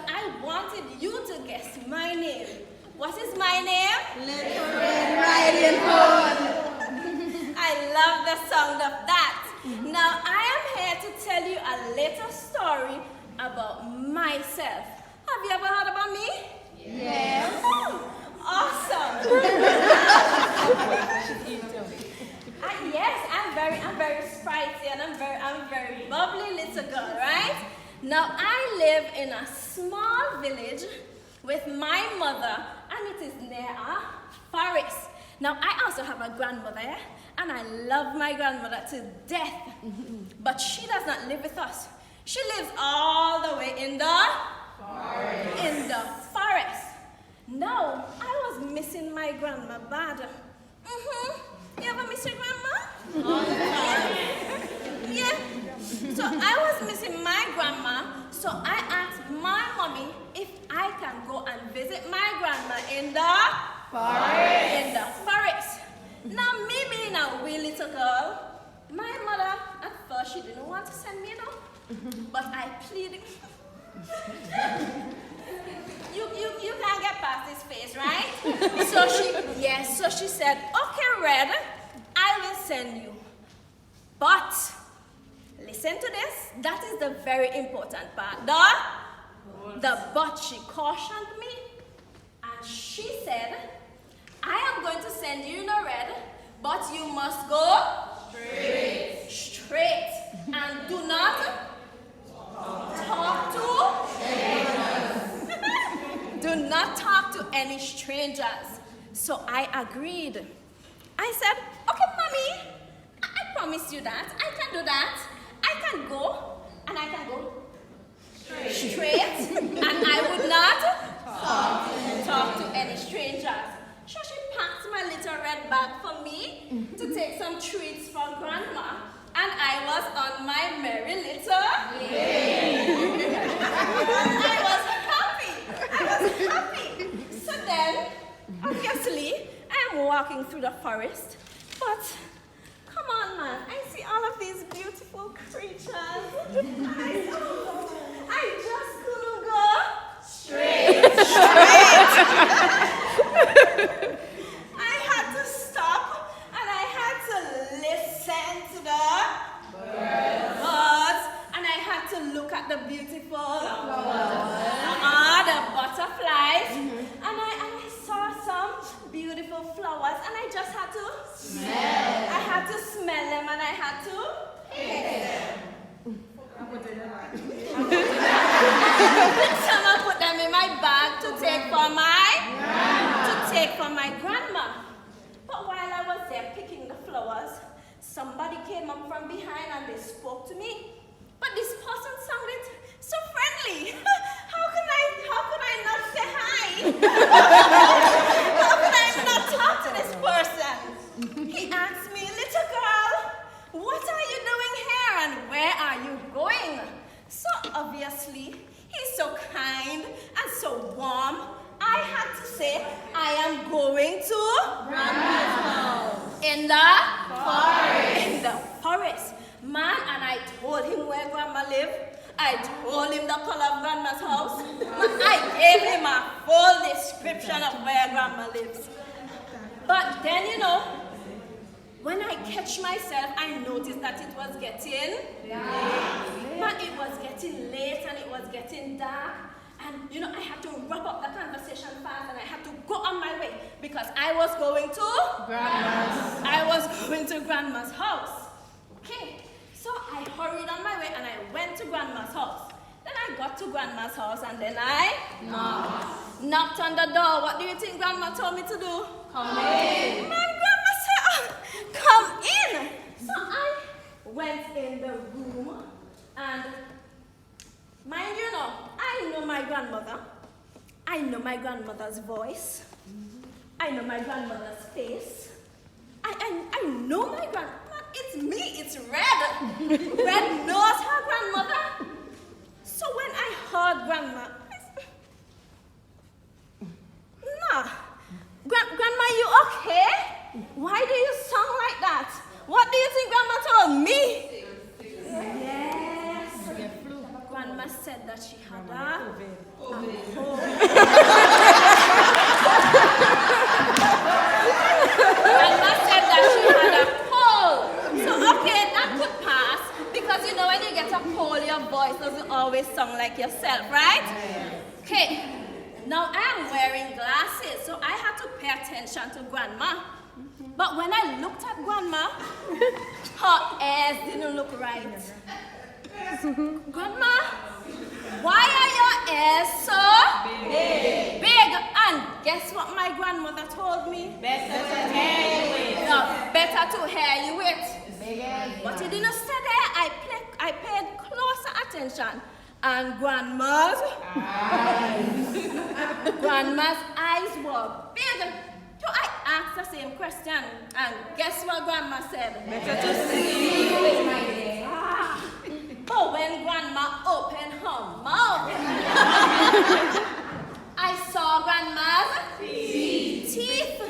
I wanted you to guess my name. What is my name? Little Red Riding Hood. I love the sound of that. Now I am here to tell you a little story about myself. Have you ever heard about me? Yes. Awesome. Yes, I'm very sprightly and I'm very bubbly little girl, right? Now I live in a small village with my mother, and it is near a forest. Now I also have a grandmother, and I love my grandmother to death. But she does not live with us. She lives all the way in the forest. Now I was missing my grandma bad. You ever miss your grandma? All the time. Yeah. So I was missing my grandma, so I asked my mommy if I can go and visit my grandma in the forest. Now me being a wee little girl, my mother at first she didn't want to send me, but I pleaded. You can't get past this face, right? So she said, okay, Red, I will send you. But listen to this, that is the very important part. But she cautioned me, and she said, I am going to send you, Red, but you must go straight, and do not talk to do not talk to any strangers. So I agreed. I said, okay, Mommy, I promise you that. I can do that. I can go, and I can go straight, and I would not talk to any strangers. So she packed my little red bag for me to take some treats for Grandma, and I was on my merry little I was happy. So then, obviously, I am walking through the forest, but come on, man, I see all of these beautiful creatures. I just couldn't go straight. I had to stop and I had to listen to the birds, and I had to look at the beautiful the butterflies, and I saw some beautiful flowers, and I just had to smell. I had to smell them, and I had to taste them. Someone put them in my bag to take for my grandma. But while I was there picking the flowers, somebody came up from behind and they spoke to me. But this person sounded so friendly. How could I not say hi? How could I not talk to this person? He asked me, little girl, what are you doing here and where are you going? So obviously, he's so kind and so warm. I had to say, I am going to Grandma's house. In the forest. Man, and I told him where Grandma lived. I told him the color of Grandma's house. I gave him a full description of where Grandma lives. But then, when I catch myself, I noticed that it was getting but it was getting late and it was getting dark. And, I had to wrap up the conversation fast and I had to go on my way because I was going to Grandma's house. Okay. So I hurried on my way and I went to Grandma's house. Then I got to Grandma's house and then I knocked on the door. What do you think Grandma told me to do? Come in. My grandma said, come in. So I went in the room and mind you, I know my grandmother. I know my grandmother's voice. I know my grandmother's face. I know my grandmother. It's me, it's Red. Red knows her grandmother. So when I heard Grandma, I said, nah, Grandma, you okay? Why do you sound like that? What do you think Grandma told me? Yes. Grandma said that she had a grandma? Grandma said that she had a cold. So, okay, that could pass. Because you know when you get a cold, your voice doesn't always sound like yourself, right? Okay. Now I am wearing glasses, so I had to pay attention to Grandma. But when I looked at Grandma, her ears didn't look right. Grandma, why are your ears so big? And guess what my grandmother told me? Better to hear you with. No, better to hear you with. But he didn't say there. I paid closer attention. And Grandma's eyes were big. So I asked the same question. And guess what Grandma said? Better to see you with, my dear. But when Grandma opened her mouth, I saw Grandma's teeth.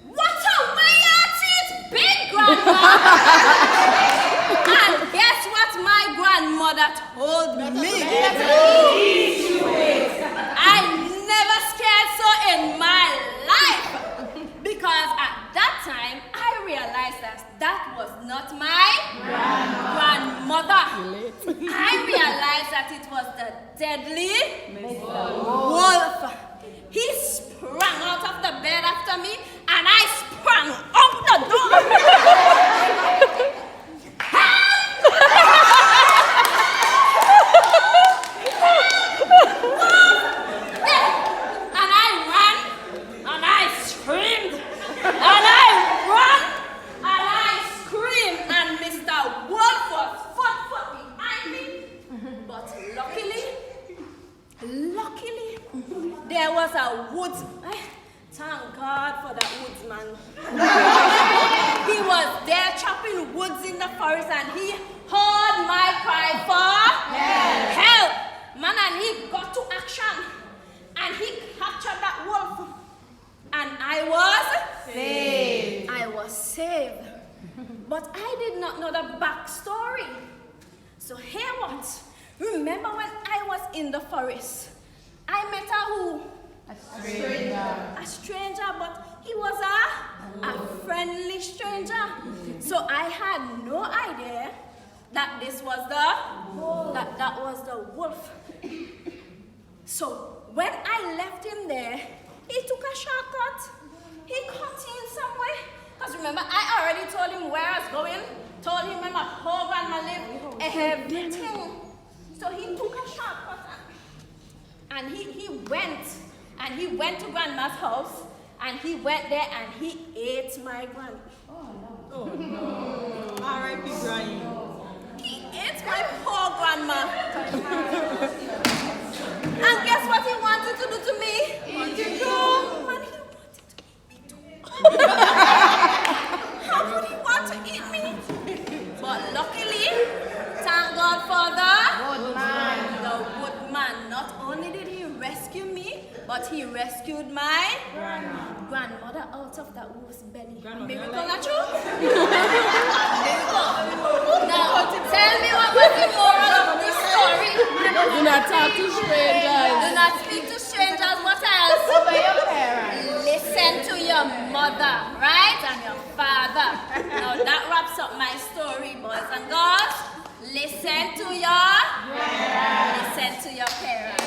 What a way your teeth big, Grandma! And guess what my grandmother told me? I never scared so in my life. Because at that time, I realized that was not my grandmother. I realized that it was the deadly wolf. He sprang out of the bed after me, and I sprang out the door. And I ran, and I screamed, and I ran, and I screamed, and Mr. Wolf was foot behind me. But luckily, there was a woods. Thank God for that woodsman. He was there chopping woods in the forest, and he heard my cry for help. Man, and he got to action, and he captured that wolf, and I was Saved. I was saved. But I did not know the backstory. So hear what? Remember when I was in the forest, I met a who? A stranger. A stranger, but he was a friendly stranger. So I had no idea that this was that was the wolf. So when I left him there, he took a shortcut. He cut in somewhere. Because remember, I already told him where I was going, told him where my whole grandma lived, everything. So he took a shortcut. And he went to Grandma's house, and he went there and he ate my grandma. Oh no. R.I.P. Brian. He ate my poor grandma. And guess what he wanted to do to me? Eat you too. Man, he wanted to eat me too. How could he want to eat me? But luckily, thank God for the woodman. Not only did he rescue me, but he rescued my grandmother out of that wolf's belly. Miracle, not true? Miracle. Now, tell me what was the moral of this story? Do not talk to strangers. Do not speak to strangers. What else? Obey your parents. Listen to your mother, right? And your father. Now that wraps up my story, boys and girls. Listen to your parents.